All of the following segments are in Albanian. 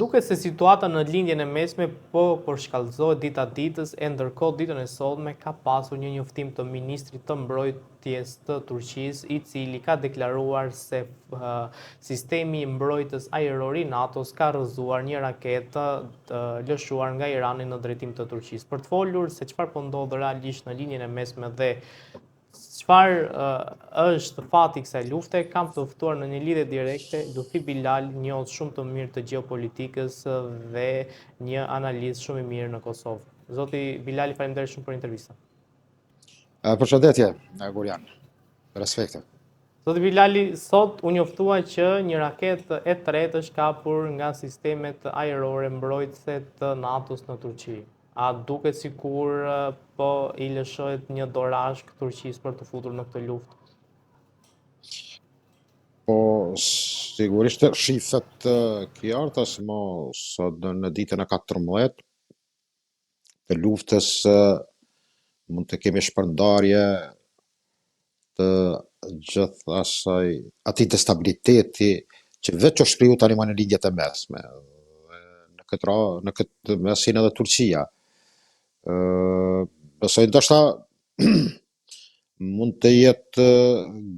Duket se situata në lindjen e mesme po përshkallëzohet dita ditës e ndërkohë ditën e sotme ka pasur një njoftim të ministrit të mbrojtjes të Turqisë, i cili ka deklaruar se sistemi i mbrojtjes ajror i NATO-s ka rrëzuar një raketë lëshuar nga Irani në drejtim të Turqisë. Për të folur se çfarë po ndodh realisht në linjen e mesme dhe çfarë është fati i kësaj lufte, kam të ftuar në një lidhje direkte Lufi Bilal, njohës shumë të mirë të gjeopolitikës dhe një analistë shumë i mirë në Kosovë. Zoti Bilali, faleminderit shumë për intervistën. Përshëndetje, Gurian. Respekte. Zoti Bilali, sot u njoftua që një raketë e tretë është kapur nga sistemet ajrore mbrojtëse të NATO-s në Turqi. A duket sikur po i lëshohet një dorashk Turqisë për të futur në këtë luftë? Po, sigurisht shifet qartas, sot në ditën e 14 të luftës mund të kemi shpërndarje të gjithë atij destabiliteti që veç është kriju tani në lindjet e mesme. Në këtë mesin edhe Turqia. Besoj ndoshta mund të jetë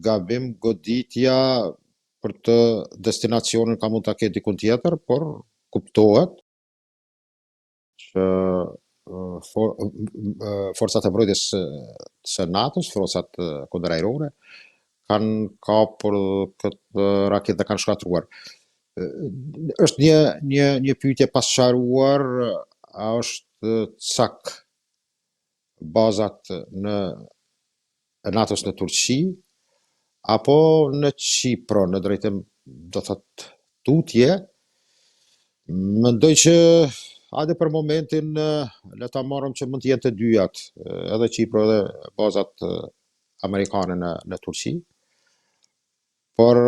gabim goditja për të destinacionin ka mund të ketë dikun tjetër, por kuptohet që forcat e mbrojtjes së NATO-s, forcat kundërajrore, kanë kapur këtë raketë dhe kanë shkatruar. Është një pyetje pas sqaruar, a është cak bazat në NATO-s në Turqi, apo në Qipro, në drejtim do thot tutje. Mendoj që hajde për momentin le ta marrim që mund të jenë të dyjat, edhe Qipro edhe bazat amerikane në Turqi. Por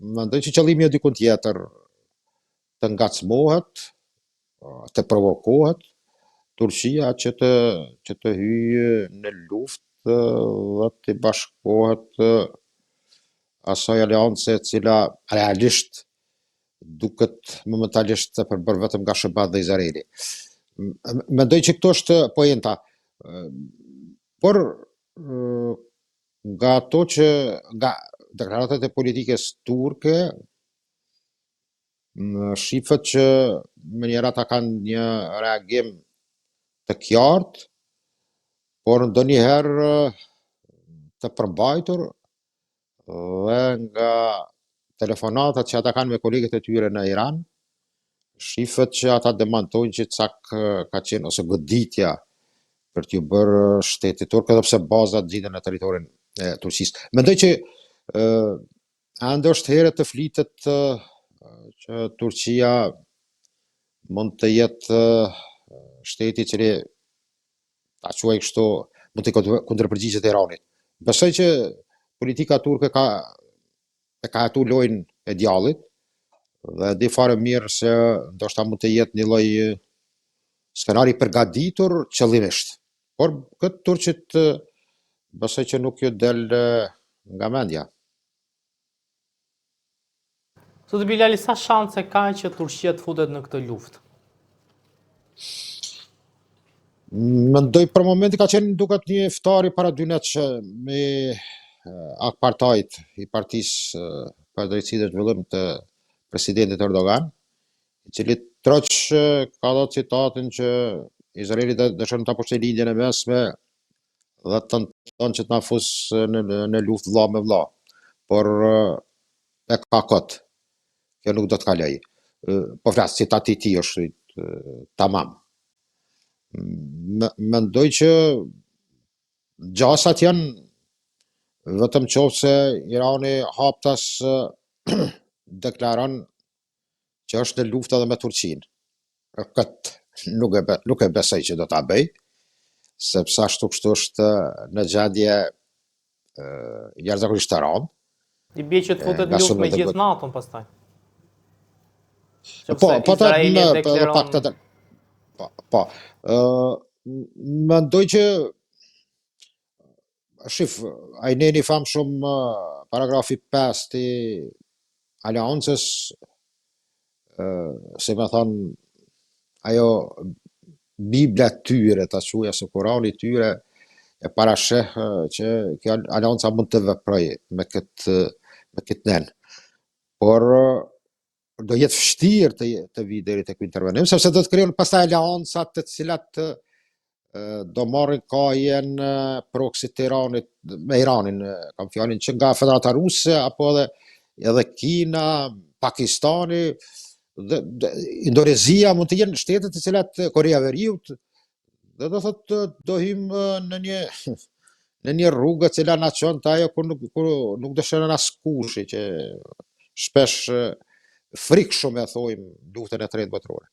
mendoj që qëllimi është dikun tjetër, të ngacmohet, të provokohet Turqia që të hyjë në luftë dhe të bashkohet asaj aleance e cila realisht duket momentalisht të përbër vetëm nga SBA dhe Izraeli. Mendoj që këto është poenta. Por nga deklaratat e politikës turke, shifet që më njërat kanë një reagim të qartë, por ndonjëherë të përmbajtur dhe nga telefonatat që ata kanë me kolegët e tyre në Iran, shifet që ata demantojnë që cak ka qenë ose goditja për t'ju bërë shtetit turk, edhe pse bazat gjenden në territorin e Turqisë. Mendoj që ende është herët të flitet që Turqia mund të jetë shteti i cili ta quaj kështu mund të kundërpërgjigjet Iranit. Besoj që politika turke ka hatu lojën e djallit dhe di fare mirë se ndoshta mund të jetë një lloj skenari përgatitur qëllimisht. Por këtë turqit besoj që nuk ju del nga mendja. Zoti Bilali, sa shanse ka që Turqia të futet në këtë luftë? Mendoj për momentin ka qenë duket një ftari para 2 netësh me AK-partajt i partisë për drejtësi dhe zhvillim të presidentit Erdogan, i cili troq ka dhënë citatin që Izraeli dëshiron ta pushtoj lindjen e mesme dhe tenton që të na fusë në luftë vëlla me vëlla. Por e ka kot. Kjo nuk do të kaloj. Po flas citati i tij është tamam. Mendoj që gjasat janë vetëm qofse Irani haptas deklaron që është në luftë edhe me Turqinë. Këtë nuk e besoj që do ta bëj, sepse ashtu kështu është në gjendje jashtëzakonisht të rëndë. I bie që të futet në luftë me gjithë NATO-n pastaj. Mendoj që Ajneni famshëm paragrafi 5 i aleancës se me thonë, ajo Bibla tyre, ta quaj, ose Kurani tyre, e parasheh që kjo alianca mund të veproj me këtë nen. Por do jetë vështirë të vi deri tek ky intervenim, sepse do të krijon pastaj alianca të cilat do marrin kajen proxy të Iranit me Iranin, kam fjalën që nga Federata Ruse apo edhe Kina, Pakistani, Indonezia mund të jenë shtete të cilat Korea e Veriut, dhe do thotë do hym në një rrugë e cila na çon te ajo ku nuk dëshiron askush, që shpesh frikë shumë e thojmë luftën e tretë botërore.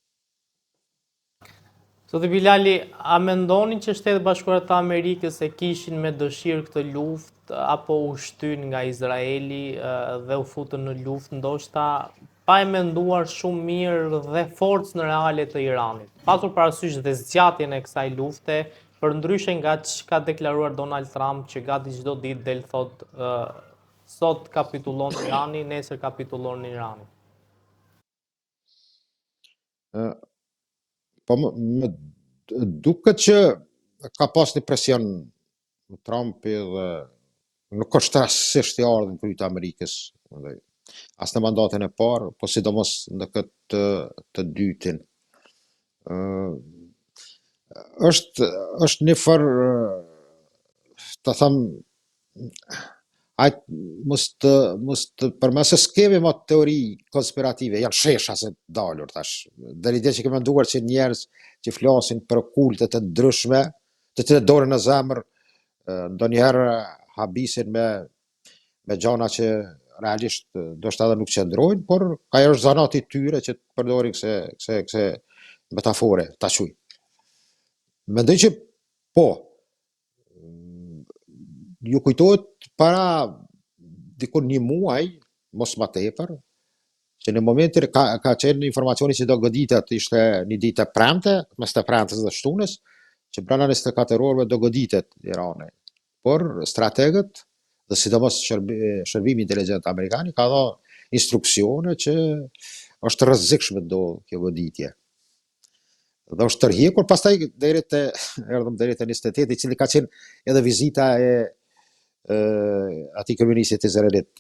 Zoti Bilali, a mendoni që Shtetet Bashkuara të Amerikës e kishin me dëshirë këtë luftë apo u shtyn nga Izraeli dhe u futën në luftë ndoshta pa e menduar shumë mirë dhe forcën reale të Iranit, pasur parasysh dhe zgjatjen e kësaj lufte, përndryshe nga çka deklaruar Donald Trump, që gati çdo ditë del thot sot kapitullon Irani, nesër kapitullon Irani. Po më duket që ka pas një presion Trumpi dhe nuk është rastësisht i ardhur në krye të Amerikës, as në mandatin e parë, po sidomos në këtë të dytin. Është një farë, të them, mos të përmes se s'kemi ma teori konspirative, janë shesha se dalur tash. Deri dje që kemi menduar që njerëz që flasin për kulte të ndryshme, të cilët dorën në zemër, ndonjëherë habisin me gjana që realisht ndoshta edhe nuk qëndrojnë, por ajo është zanati i tyre që të përdorin këse metafore, ta quaj. Mendoj që po, ju kujtohet para dikon një muaj, mos ma tepër, që në momentin ka qenë informacioni që do goditet, ishte një ditë e premte, mes të premtes dhe shtunës, që brenda 24 orëve do goditet Irani. Por strategët dhe sidomos shërbimi inteligjent amerikan ka dhënë instruksione që është rrezikshme do kjo goditje. Dhe është tërhekur pastaj erdhëm deri te 28, i cili ka qenë edhe vizita e atij kryeministit të Izraelit,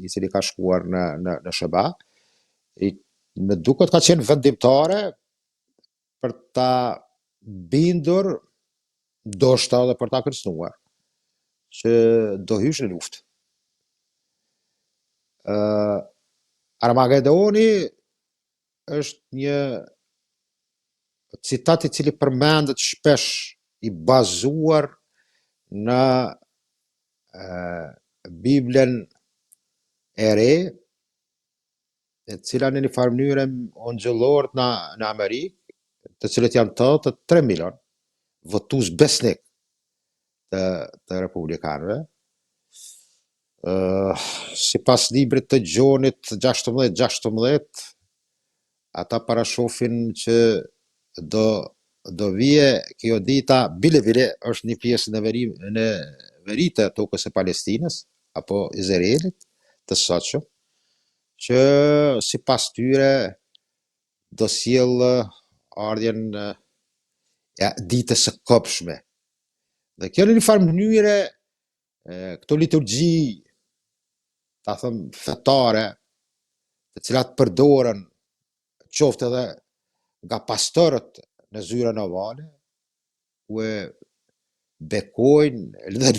i cili ka shkuar në Sheba. Më duket ka qenë vendimtare për ta bindur, ndoshta edhe për ta kërcënuar, që do hysh në luftë. Armagedoni është një citat i cili përmendet shpesh, i bazuar në Biblen e re, e cila në një farë mënyrë onjëllorët në Amerikë, të cilët janë të 3 milion votues besnik të republikanëve. Sipas librit të Gjonit 16:16, ata parashofin që do vije kjo dita, bile është një pjesë në veritë e tokës e Palestinës apo Izraelit të sotshëm, që sipas tyre do sjell ardhjen e ditës së kopshme. Dhe kjo në një farë mënyre, këto liturgji, ta them fetare, të cilat përdoren qoftë edhe nga pastorët në zyrën ovale, ku e bekojnë dhe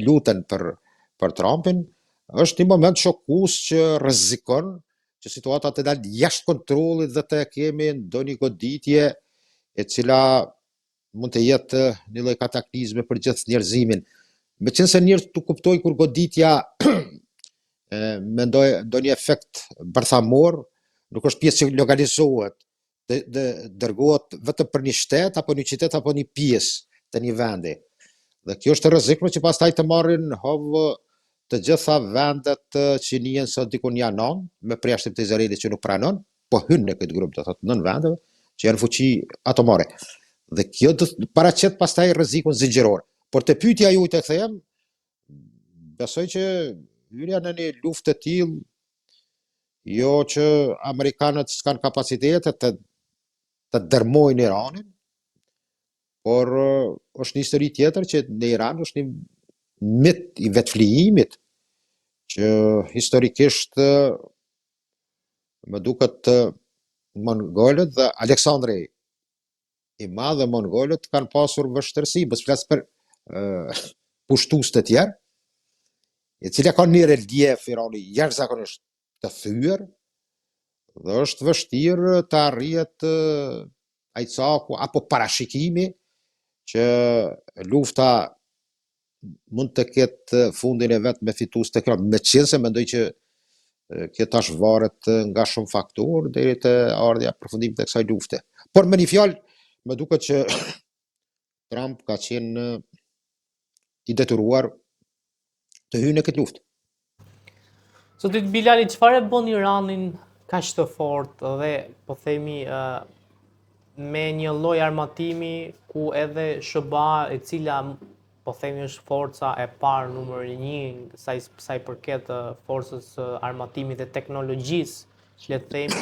luten për Trumpin, është një moment shokues që rrezikon që situata të dalë jashtë kontrollit dhe të kemi ndonjë goditje e cila mund të jetë një lloj kataklizme për gjithë njerëzimin. Meqense njerëzit tu kuptojnë kur goditja me ndonjë efekt bërthamor, nuk është pjesë që lokalizohet, dërgohet vetëm për një shtet apo një qytet apo një pjesë të një vendi. Dhe kjo është rrezikshme që pastaj të marrin hovë të gjitha vendet që njihen sot dikun janë nën, me përjashtim të Izraelit që nuk pranon, po hyn në këtë grup, do thotë nën vendeve që janë fuqi atomare. Dhe kjo do të paraqet pastaj rrezikun zinxhiror. Por te pyetja juaj të them, besoj që hyrja në një luftë të tillë jo që Amerikanët s'kan kapacitetet të dërmojnë Iranin, por është një histori tjetër që në Iran është një mit i vetëflijimit që historikisht më duket Mongolët dhe Aleksandri i Madh dhe Mongolët kanë pasur vështirësi, mos flas për pushtues të tjerë, e cila ka një relief Irani jashtëzakonisht të thyer dhe është vështirë të arrihet ai caku apo parashikimi që lufta mund të ketë fundin e vet me fitues të këra, meqense mendoj që kjo tash varet nga shumë faktorë deri te ardha e përfundimit të kësaj lufte. Por me një fjalë, më duket që Trump ka qenë i detyruar të hyjë në këtë luftë. Zotit Bilali, çfarë e bën Iranin kaq të fortë dhe po themi me një lloj armatimi ku edhe SBA, e cila po themi është forca e parë numër 1 sa i përket forcës armatimit dhe teknologjisë, le të themi,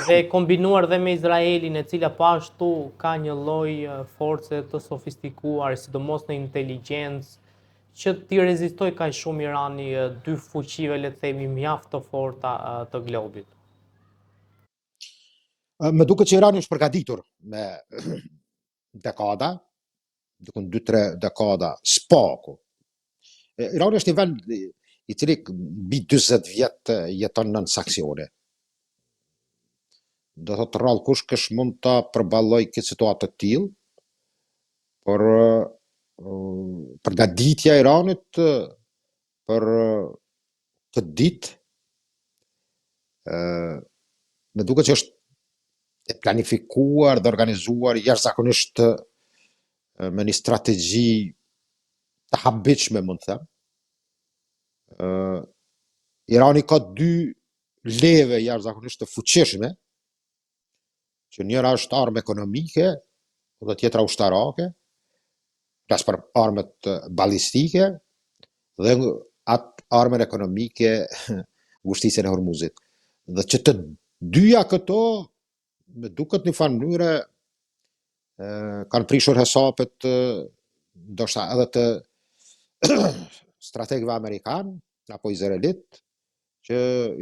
dhe kombinuar dhe me Izraelin, e cila po ashtu ka një lloj force të sofistikuar, sidomos në inteligjencë, që t'i rezistoj kaq shumë Irani dy fuqive, le të themi, mjaft të forta të globit. Më duket që Irani është përgatitur me dekada, dukun 2-3 dekada s'paku. Irani është një vend i cili mbi 40 vjet jeton nën sanksione. Do thotë rrallë kush kësh mund ta përballoj këtë situatë të tillë, por përgatitja e Iranit për këtë ditë më duket që është e planifikuar dhe organizuar jashtëzakonisht me një strategji të habitshme, mund të them. Irani ka dy leve jashtëzakonisht të fuqishme, që njëra është armë ekonomike dhe tjetra ushtarake, flas për armët ballistike dhe atë armën ekonomike ngushtisjen e Hormuzit. Dhe që të dyja këto me duket në farë mënyre kanë prishur hesapet ndoshta edhe të strategëve amerikan apo izraelit, që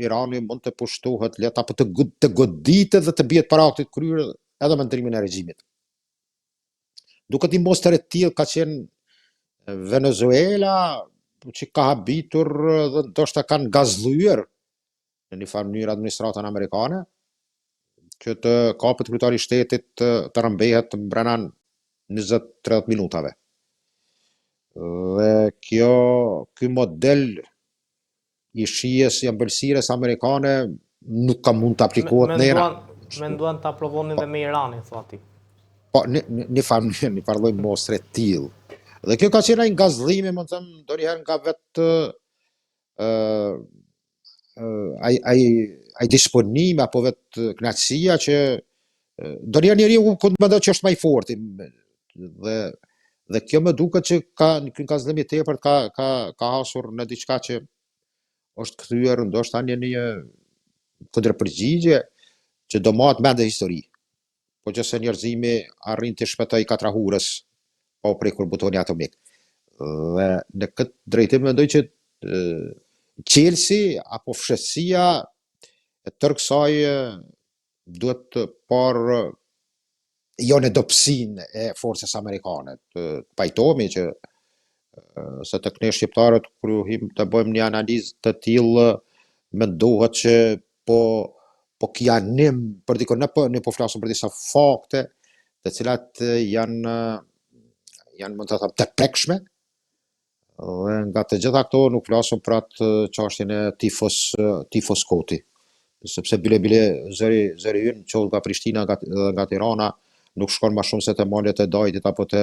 Irani mund të pushtohet lehtë apo të goditet dhe të bjetë para aktit kryer edhe me ndryrimin e regjimit. Duket një mostër e tillë ka qenë Venezuela, që ka habitur dhe ndoshta kanë gazllyer në një farë mënyrë administratën amerikane, që të kapet kryetari i shtetit të rëmbehet brenda 20-30 minutave. Dhe ky model i shijes i ëmbëlsirës amerikane nuk ka mund të aplikohet në Iran. Menduan ta provonin dhe me Iranin, thua ti. Po, një farë lloj mostre të tillë. Dhe kjo ka qenë një gazëllim, më të them, ndonjëherë nga vetë ai disponim apo vetë kënaqësia që ndonjëherë njeriu kur mendon që është më i fortë. Dhe kjo më duket që ka një gazëllim i tepërt ka hasur në diçka që është kthyer ndoshta një kundërpërgjigje që do marrë mend histori. Po që se njerëzimi arrin të shpëtoj katrahurës pa u prekur butoni atomik. Dhe në këtë drejtim mendoj që qelsi apo fshëtësia e tërë kësaj duhet të parë jo në dobësinë e forcës amerikane. Të pajtohemi që se të ne shqiptarët kur him të bëjmë një analizë të tillë, mendohet që po kjanim për dikon, ne po flasim për disa fakte të cilat janë mund të them të prekshme, dhe nga të gjitha këto nuk flasim për atë çështjen e tifos koti, sepse bile zëri ynë qoftë nga Prishtina nga Tirana nuk shkon më shumë se te malet e Dajtit apo te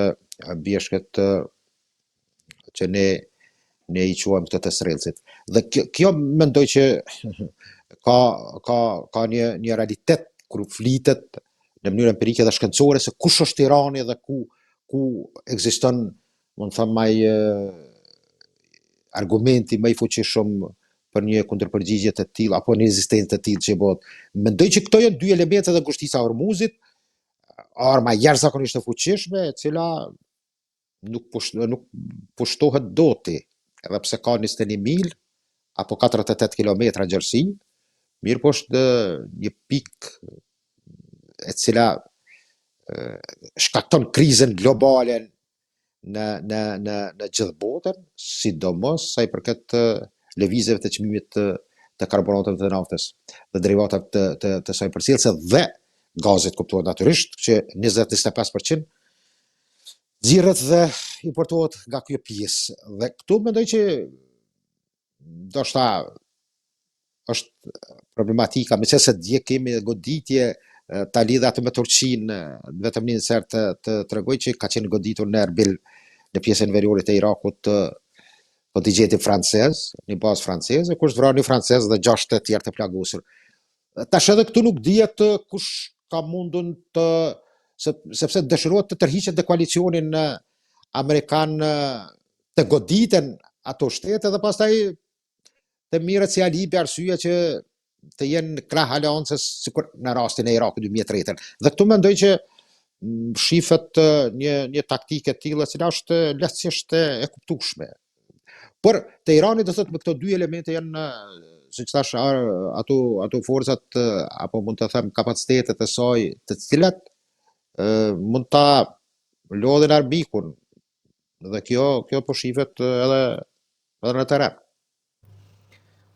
bjeshket që ne i quajmë këtë të srelcit. Dhe kjo mendoj që ka një realitet kur flitet në mënyrë empirike dhe shkencore se kush është Irani dhe ku ekziston, mund të them, argumenti më i fuqishëm për një kundërpërgjigje të tillë apo një rezistencë të tillë që bëhet. Mendoj që këto janë dy elemente të ngushtica e Hormuzit, arma jashtëzakonisht e fuqishme, e cila nuk pushtohet doti, edhe pse ka 21 mil apo 48 kilometra gjerësi, mirë po është një pikë e cila shkakton krizën globale në gjithë botën, sidomos sa i përket lëvizjeve të çmimit të karbonatëve të naftës dhe derivatave të saj përcjellëse dhe gazit, kuptohet natyrisht që 20-25% xhirret dhe importohet nga kjo pjesë. Dhe këtu mendoj që ndoshta është problematika, me se dje kemi goditje ta lidh atë me Turqinë, vetëm një herë të tregoj që ka qenë goditur në Erbil, në pjesën veriore të Irakut, kontingjenti francez, një bazë franceze, ku është vrarë një francez dhe 6 të tjerë të plagosur. Tash edhe këtu nuk dihet kush ka mundun sepse dëshirohet të tërhiqet dhe koalicionin amerikan të goditen ato shtete dhe pastaj të mirët si alibi arsye që të jenë krah aleancës sikur në rastin e Irakut 2003. Dhe këtu mendoj që shifet një taktikë e tillë e cila është lehtësisht e kuptueshme. Por te Irani do thotë me këto dy elemente janë, siç thash, ato forcat apo mund të them kapacitetet e saj, të cilat mund ta lodhin arbikun. Dhe kjo po shifet edhe në teren.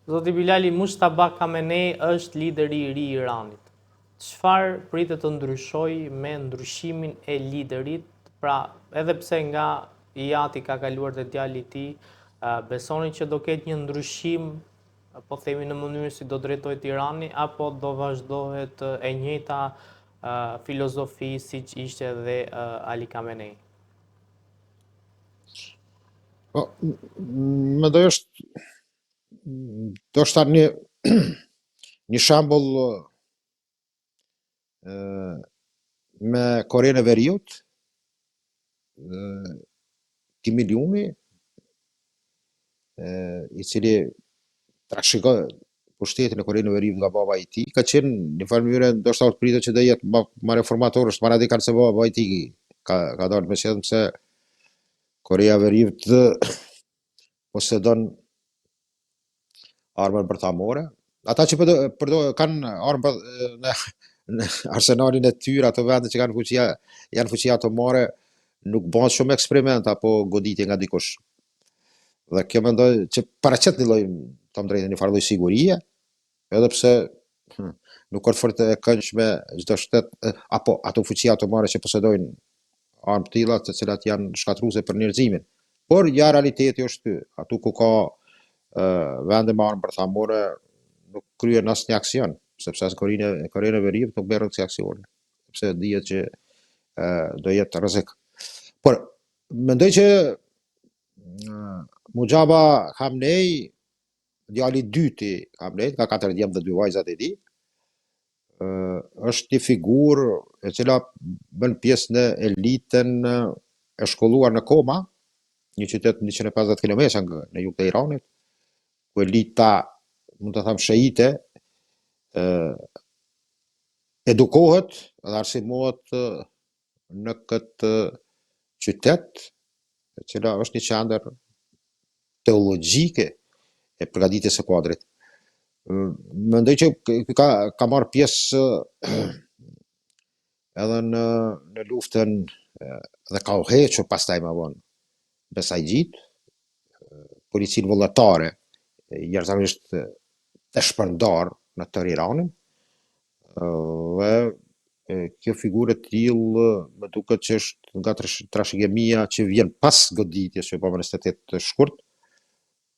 Zoti Bilali, Mustafa Khamenei është lideri i ri i Iranit. Çfarë pritet të ndryshojë me ndryshimin e liderit? Pra, edhe pse nga Iyati ka kaluar te djali i tij, besoni që do ketë një ndryshim, po themi në mënyrë si do drejtohet Irani, apo do vazhdohet e njëjta filozofi siç ishte dhe Ali Khamenei? Po, mendoj është ndoshta një shembull me Korenë e Veriut, Kim Il-juni, i cili trashëgoi pushtetin e Korenë e Veriut nga baba i tij, ka qenë në farë mënyrë ndoshta u pritet që do jetë më reformator, është më radikal se baba i tij, ka dalë me qenë se Korea e Veriut posedon armën bërthamore. Ata që kanë armë në arsenalin e tyre, ato vende që janë fuqi atomare, nuk bën shumë eksperiment apo goditje nga dikush. Dhe kjo mendoj që paraqet një lloj, them drejtën, një farë lloj sigurie, edhe pse nuk është fort e këndshme çdo shtet apo ato fuqi atomare që posedojnë armë të tilla, të cilat janë shkatruese për njerëzimin. Por ja realiteti është ky, aty ku ka vende me armë bërthamore nuk kryen asnjë aksion, sepse as Korenë e Veriut nuk merret si aksion, sepse dihet që do jetë rrezik. Por mendoj që Mujaba Khamenei, djali i dytë i Khameneit, ka 4 djemë dhe 2 vajzat e tij, është një figurë e cila bën pjesë në elitën e shkolluar në Koma, një qytet 150 kilometra në jug të Iranit, ku elita, mund të them sheite, edukohet dhe arsimohet në këtë qytet, e cila është një qendër teologjike e përgatitjes së kuadrit. Mendoj që ka marrë pjesë edhe në luftën dhe ka u hequr pastaj më vonë Besajgjit, policinë vullnetare, jashtëzakonisht të shpërndar në tërë Iranin, dhe kjo figurë e tillë më duket që është nga trashëgimia që vjen pas goditjes që bëva në 28 të shkurt,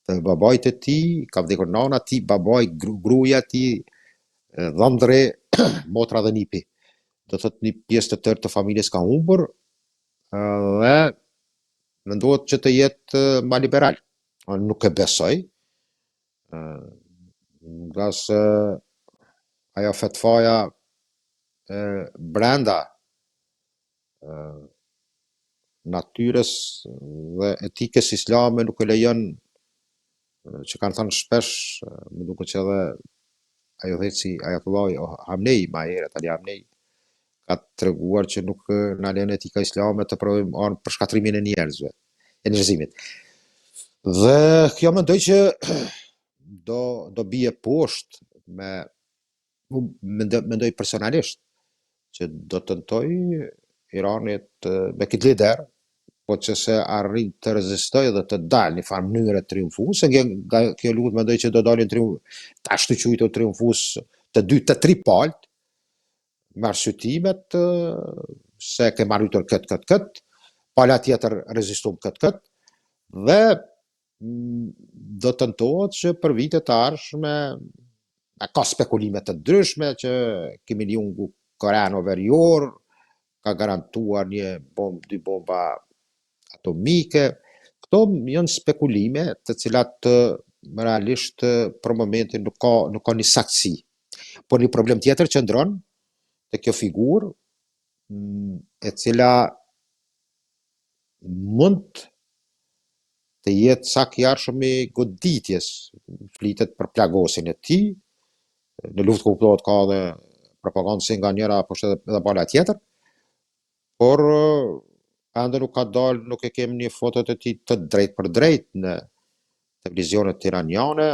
të babait e tij, ka vdekur nana e tij, babai, gruaja e tij, dhëndre, motra dhe nipi. Do thotë një pjesë të tërë të familjes ka humbur, dhe mendohet që të jetë më liberal. Nuk e besoj, nga se ajo fetfaja brenda natyrës dhe etikës islame nuk e lejon që kanë thënë shpesh, më duket që edhe ajo dhe si Ajatullah Hamnei, ma herët Ali Hamnei, ka treguar që nuk na lën etika islame të provojmë anë për shkatrimin e njerëzve, e njerëzimit. Dhe kjo mendoj që do bie poshtë mendoj personalisht që do tentoj Irani me këtë lider, po që se arrin të rezistoj dhe të dalë një farë mënyre triumfuese, nga kjo lutë mendoj që do dalin ta ashtu quajtur triumfues të dy të tri palët, me arsyetimet se ke marritur këtë, pala tjetër rezistum këtë, dhe do tentohet që për vitet e ardhshme ka spekulime të ndryshme që kemi një ungu Koreano Verior ka garantuar dy bomba atomike. Këto janë spekulime të cilat realisht për momentin nuk ka një saktësi. Por një problem tjetër që ndron te kjo figurë e cila mund të jetë sakjarshëm i goditjes, flitet për plagosin e tij, në luftë kuptohet ka dhe propagandë si nga njëra apo edhe bala tjetër, por ende nuk ka dalë, nuk e kemi një fotot e tij të drejt për drejt në televizionet iraniane,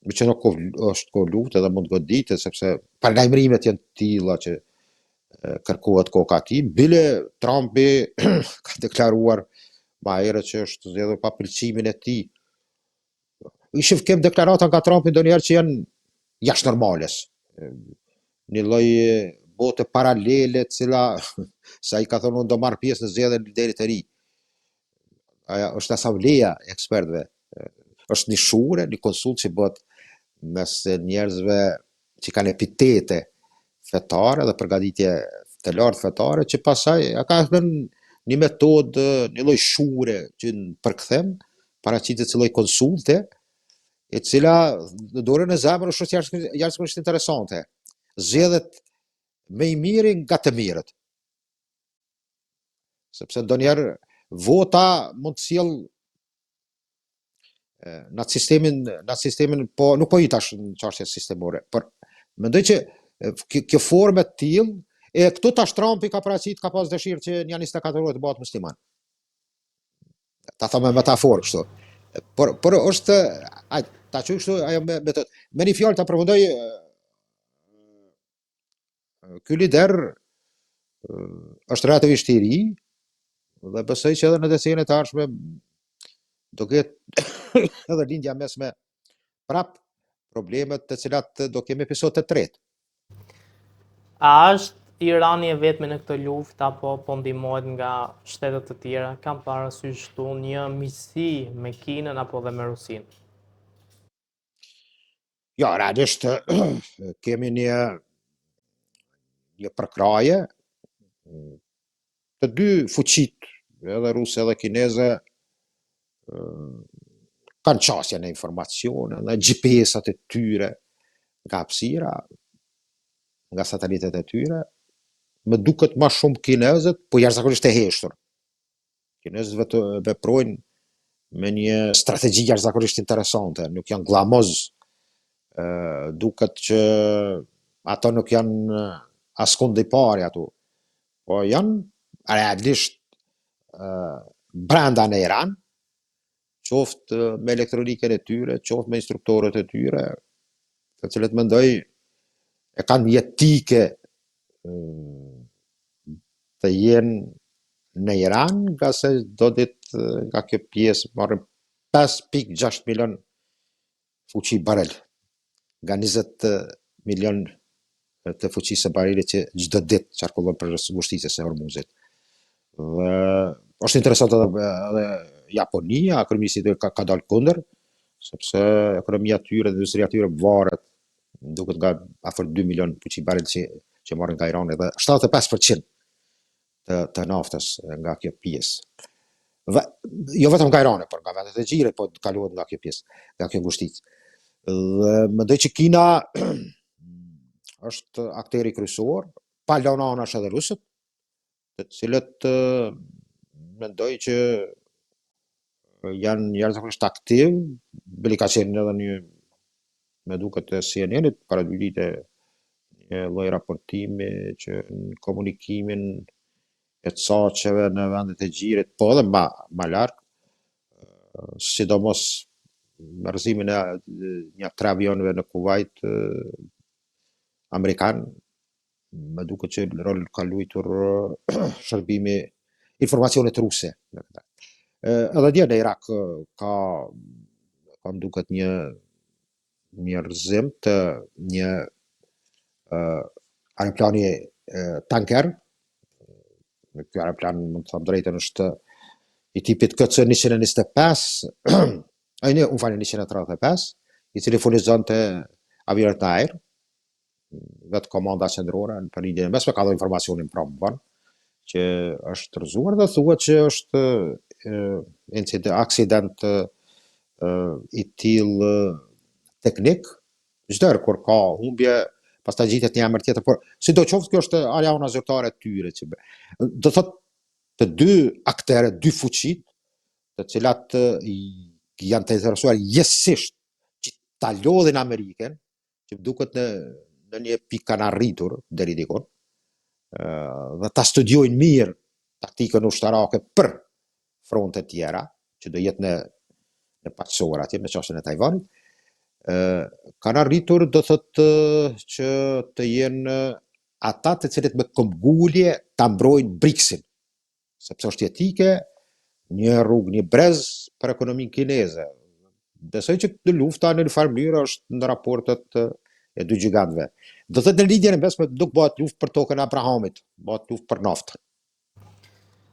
me që nuk është ko luftë edhe mund goditet, sepse paralajmërimet janë të tilla që kërkohet koka tij. Bile Trumpi ka deklaruar ma herët që është zgjedhur pa pëlqimin e tij. I shifkem deklarata nga Trumpi ndonjëherë që janë jashtë normales. Një lloj bote paralele, cila sa i ka thonë unë do marr pjesë në zgjedhjen e liderit të ri. Aja është asambleja e ekspertëve. Është një shure, një konsult që bëhet mes njerëzve që kanë epitete fetare dhe përgatitje të lartë fetare, që pasaj ka thënë një metodë, një lloj shure që në përkthem paraqitet si lloj konsulte, e cila në dorën e zemrës është jashtëzakonisht interesante. Zgjedhet me i miri nga të mirët. Sepse ndonjëherë vota mund të sjell në sistemin, po nuk po i tash në çështje sistemore, por mendoj që kjo formë të tillë e këtu tash Trumpi ka paraqit, ka pas dëshirë që në 24 orë të bëhet musliman. Ta them me metaforë kështu. Por është ta çoj kështu ajo metodë. Me një fjalë ta përfundoj, ky lider është relativisht i ri dhe besoj që edhe në decenjet e ardhshme do ketë edhe lindja mesme prap problemet të cilat do kemi episod të tretë. A është Irani e vetme në këtë luftë apo po ndihmohet nga shtetet të tjera? Kam parasysh këtu një miqësi me Kinën apo dhe me Rusinë? Ja, realisht kemi një përkraje të dy fuqit, edhe ruse edhe kineze, kanë qasje në informacione, në GPS-at e tyre, nga hapësira, nga satelitet e tyre, më duket ma shumë kinezët, po jashtëzakonisht e heshtur. Kinezët veprojnë me një strategji jashtëzakonisht interesante, nuk janë glamoz, duket që ato nuk janë askund i pari ato, po janë realisht brenda në Iran, qoftë me elektronikën e tyre, qoftë me instruktorët e tyre, të cilët mendoj e kanë jetike të jenë në Iran, nga se do ditë nga kjo pjesë marrin 5.6 milion fuqi barel, nga 20 milion të fuqisë së barelit që çdo ditë qarkullon për ngushticës e Hormuzit. Dhe është interesant edhe Japonia, kryeministri i tyre ka dalë kundër, sepse ekonomia e tyre, industria e tyre varet duket nga afër 2 milion fuqi barel që marrin nga Irani dhe 75% të naftës nga kjo pjesë. Dhe jo vetëm nga Irani, por nga vendet e xhirit, po kalohet nga kjo pjesë, nga kjo ngushticë. Dhe mendoj që Kina është akteri kryesor, pa lënë anash edhe rusët, të cilët mendoj që janë jashtëzakonisht aktiv, bili ka qenë edhe një me duket e CNN-it para 2 vite një lloj raportimi që në komunikimin e të saqeve në vendet e gjirit, po edhe ma larg, sidomos marrëzimin e një 3 avionëve në Kuwait amerikan, më duket që rol ka luajtur shërbimi informacionit ruse në këtë. Edhe dje në Irak ka më duket një rrëzim të një aeroplani tanker. Ky aeroplan, mund të them drejtën, është i tipit KC-125, unë fali 135, i cili furnizonte avionet në ajër, vetë komanda qendrore për linjën e mesme ka dhënë informacionin prapë që është rrëzuar dhe thuhet që është aksident i tillë teknik, çdo herë kur ka humbje, pastaj gjitet një emër tjetër, por sidoqoftë kjo është area ona zyrtare e tyre që do thotë të dy aktorë, dy fuqit, të cilat janë të interesuar jetësisht që ta lodhin Amerikën, që duket në një pikë kanë arritur deri dikun, dhe ta studiojnë mirë taktikën ushtarake për fronte tjera, që do jetë në paqësor atje, në çështjen e Tajvanit, kanë arritur do thotë që të jenë ata të cilët me këmbgulje ta mbrojnë BRICS-in, sepse është jetike, një rrugë, një brez për ekonominë kineze. Besoj që këtë lufta në një farë mënyrë është në raportet e dy gjigantëve. Do thotë në lidhjen e mesme nuk bëhet luftë për tokën e Abrahamit, bëhet luftë për naftë.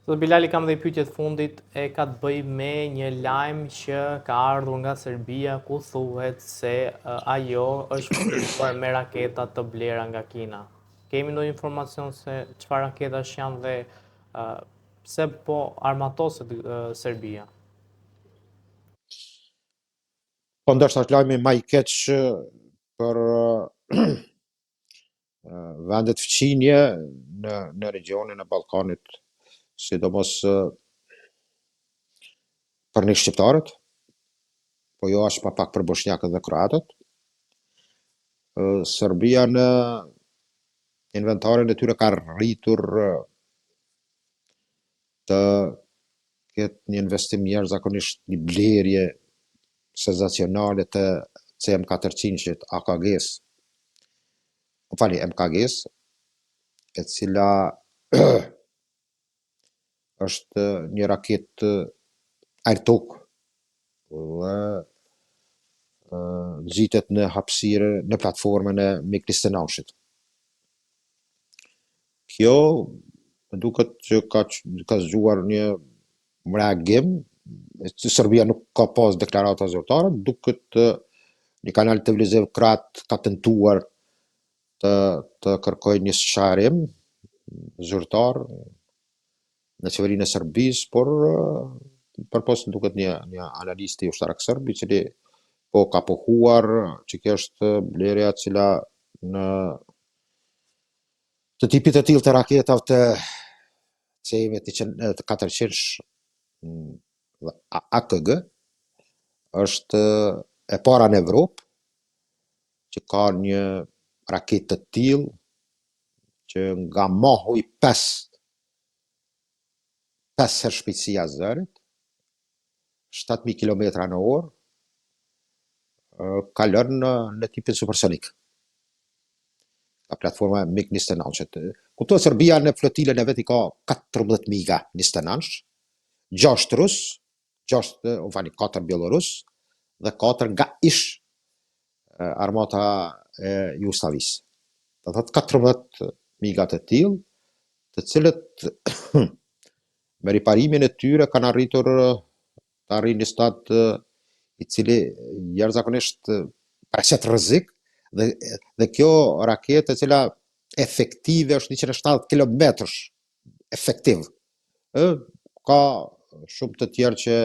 Zot Bilali, kam dhe pyetje të fundit, e ka të bëjë me një lajm që ka ardhur nga Serbia ku thuhet se ajo është furnizuar me raketa të blera nga Kina. Kemi ndonjë informacion se çfarë raketash janë dhe pse po armatoset Serbia? Po ndoshta është lajmi më i keq për vendet fqinje në regionin e Ballkanit, sidomos për ne shqiptarët, po jo as pa pak për bosnjakët dhe kroatët. Serbia në inventarin e tyre ka rritur të ketë një investim jashtëzakonisht, një blerje senzacionale të CM400 AKG-s, MKG-s, e cila është një raketë ajër-tokë dhe nxitet në hapësirë në platformën e MiG-29-shit. Kjo më duket që ka zgjuar një reagim, që Serbia nuk ka pas deklarata zyrtare, duket një kanal televiziv kroat ka tentuar të kërkojë një sqarim zyrtar në qeverinë e Serbisë, por përpos duket një analist i ushtarak serb, i cili po ka pohuar që kjo është blerja e cila në të tipit të tillë të raketave të CM 400 AKG është e para në Evropë që ka një raketë të tillë që nga mohu i 5 herë shpejtësia e zërit, 7000 km/h, kalon në tipin supersonik. Ka platforma MiG-29. Kuptohet Serbia në flotilën e vet i ka 14 MiG-a 29, 6 rus, 4 bielorus dhe 4 nga ish armata e Jugosllavisë. Do thotë 14 MiG-a të tillë, të cilët me riparimin e tyre kanë arritur të arrijnë një stad i cili jashtëzakonisht paraqet rrezik, dhe kjo raketë e cila efektive është 170 km efektiv. Ka shumë të tjerë që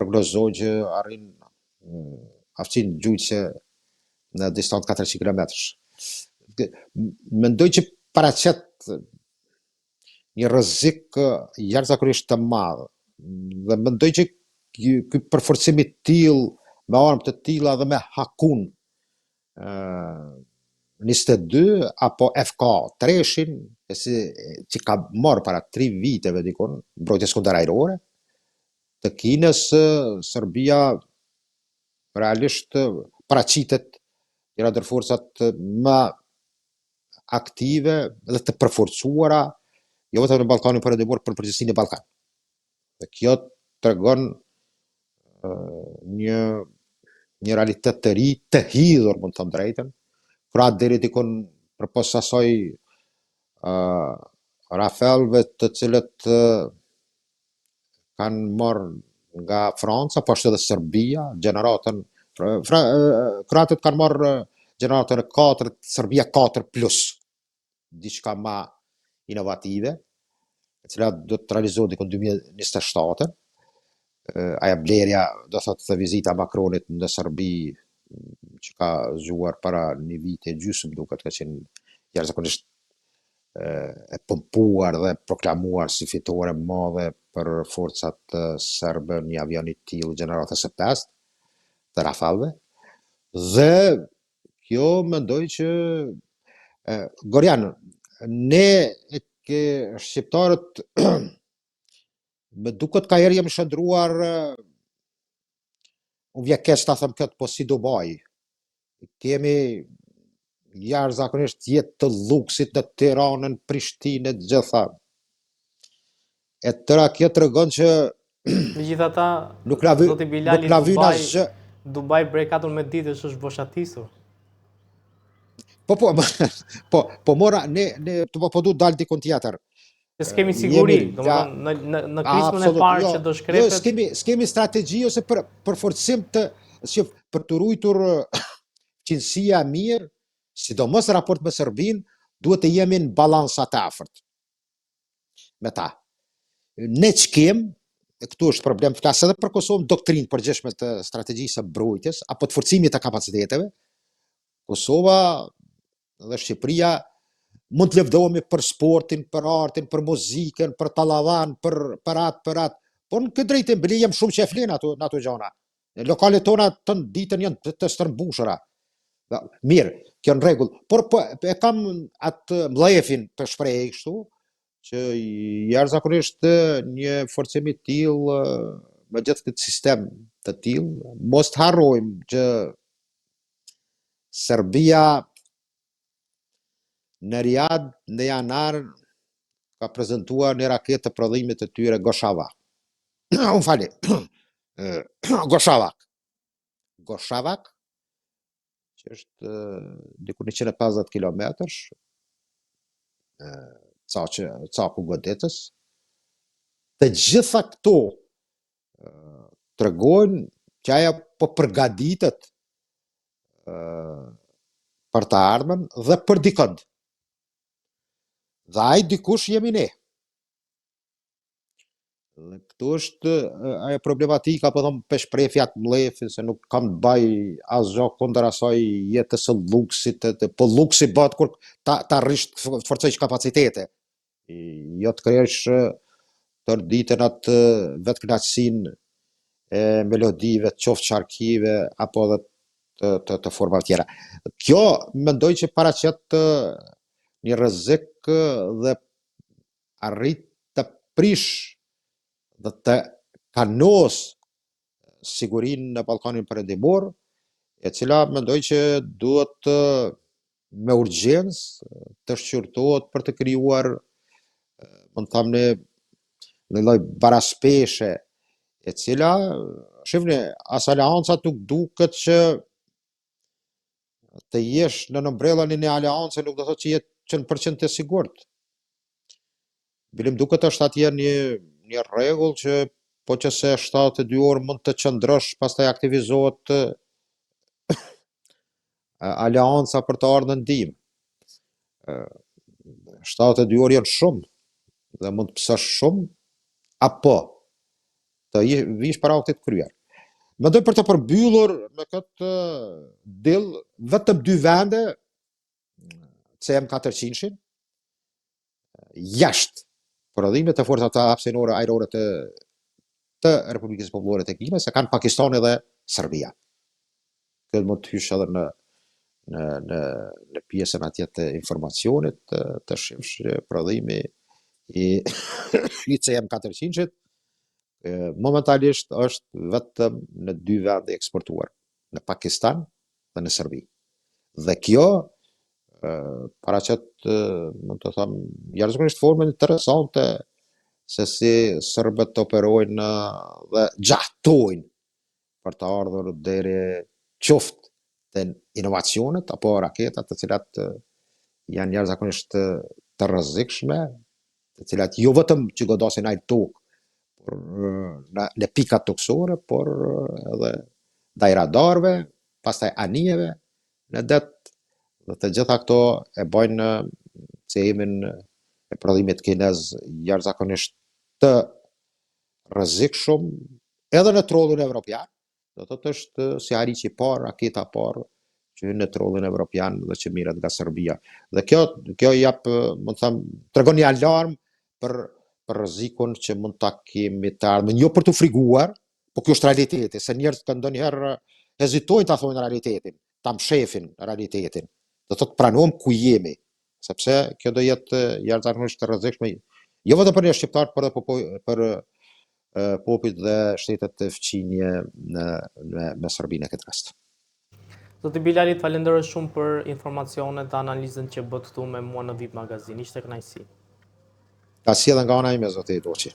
prognozojnë që arrin aftësinë gjujtëse në distancë 400 km. Mendoj që paraqet një rrezik jashtëzakonisht të madh Dhe mendoj që ky përforcim i tillë me armë të tilla dhe me hakun 22 apo FK3-shin, që ka marrë para 3 viteve dikon, mbrojtjes kundërajrore të Kinës, Serbia realisht paraqitet njëra ndër forcat më aktive dhe të përforcuara, jo vetëm në Ballkanin Perëndimor, por përgjithësi në Ballkan. Dhe kjo tregon një një realitet të ri, të hidhur, mund të them drejtën, pra deri dikon përpos asaj Rafaelëve të cilët kanë marrë nga Franca, po ashtu edhe Serbia, gjeneratën kroatët kanë marrë gjeneratën e 4, Serbia 4+, diçka më inovative, e cila do të realizohet dikon 2027. Aja blerja, do thotë të vizita Macronit në Serbi, që ka zgjuar para një viti e gjysmë, duket ka qenë jashtëzakonisht e pompuar dhe proklamuar si fitore madhe për forcat serbe, një avion i tillë gjeneratës së 5 të Rafalëve. Dhe kjo mendoj që Gorian, ne shqiptarët më duket ka herë jemi shndruar, unë vje keq ta them këtë, po si Dubai. Kemi jashtëzakonisht jetë të luksit në Tiranën, Prishtinë, gjitha. E tëra kjo tregon që Megjithatë, nuk na vy zoti Bilali, në asgjë. Dubai prej 14 ditësh është boshatisur. Po mora ne po du dal dikun tjetër. Se s'kemi siguri, domethënë në krismën e parë që do shkrepet. Jo, s'kemi strategji ose për forcim për të ruajtur qinësia mirë, sidomos raport me Serbinë, duhet të jemi në balansat e afërt me ta. Ne ç'kem, këtu është problem, flas edhe për Kosovën, doktrinë përgjithshme të strategjisë së mbrojtjes apo të forcimit të kapaciteteve. Kosova dhe Shqipëria mund të lëvdohemi për sportin, për artin, për muzikën, për tallavan, për atë. Po në këtë drejtim, bile jem shumë që e flen ato gjana. Lokalet tona të ditën janë të stërmbushura. Mirë, kjo në rregull. Por e kam atë mllëfin të shprehej kështu, që jashtëzakonisht një forcim i tillë me gjithë këtë sistem të tillë, mos të harrojmë që Serbia në Riyadh në janar ka prezantuar një raketë të prodhimit të tyre Goshawak. Unë fali. Goshawak, që është diku 150 kilometrësh, caku goditës. Të gjitha këto tregojnë që aja po përgatitet për të ardhmen dhe për dikënd. Dhe ai dikush jemi ne. Dhe këtu është ajo problematika, po them peshprefja të mllëfit, se nuk kam të baj asgjë kundër asaj jetës së luksit, po luksi bëhet kur ta rrish të forcosh kapacitete. Jo të krijosh tër ditën atë vetkënaqësinë e melodive, qoftë sharkive apo edhe të formave tjera. Kjo mendoj që paraqet një rrezik dhe arrit të prish dhe të kanos sigurinë në Ballkanin Perëndimor, e cila mendoj që duhet me urgjencë të shqyrtohet për të krijuar, mund të them një lloj baraspeshe, e cila, shifni, as aleanca nuk duket që të jesh në nëmbrellën e një aleance nuk do thotë që jetë 100% të sigurt. Bilim duket është atje një rregull që po që se 72 orë mund të qëndrosh, pastaj aktivizohet aleanca për të ardhur në ndihmë. 72 orë janë shumë dhe mund të pësosh shumë apo të vish para vaktit kryer. Mendoj për të përmbyllur me këtë dill vetëm 2 vende, CM400-shin, jashtë prodhimit të forcave hapësinore ajrore të të Republikës Popullore të Kinës, se kanë Pakistani dhe Serbia. Këtë mund të hysh edhe në pjesën atje të informacionit, të shifsh prodhimi i ICM 400-shit, momentalisht është vetëm në 2 vende eksportuar, në Pakistan dhe në Serbi. Dhe kjo paraqet, mund të them, jashtëzakonisht formën interesante se si serbët operojnë dhe gjahtojnë për të ardhur deri qoftë të inovacionet apo raketat të cilat janë jashtëzakonisht të rrezikshme, të cilat jo vetëm që godasin ajë tokë, por në pikat toksore, por edhe ndaj radarëve, pastaj anijeve në det, dhe të gjitha këto e bëjnë cehimin e prodhimit kinez jashtëzakonisht të rrezikshëm edhe në trollin evropian. Do thotë është si ariqi i parë, raketa e parë që hyn në trollin evropian dhe që mirret nga Serbia. Dhe kjo jap, mund të them, tregon një alarm për rrezikun që mund ta kemi të ardhmen, jo për të friguar, po kjo është realiteti, se njerëzit ndonjëherë hezitojnë ta thonë realitetin, ta mshefin realitetin. Do thotë pranojmë ku jemi, sepse kjo do jetë jashtëzakonisht e rrezikshme, jo vetëm për ne shqiptarët, por edhe për popujt dhe shtetet të fqinje me Serbinë e këtë rast. Zoti Bilali, të falenderoj shumë për informacionet dhe analizën që bët këtu me mua në VIP Magazin. Ishte kënaqësi. Ka si edhe nga ana ime, zoti Doçi.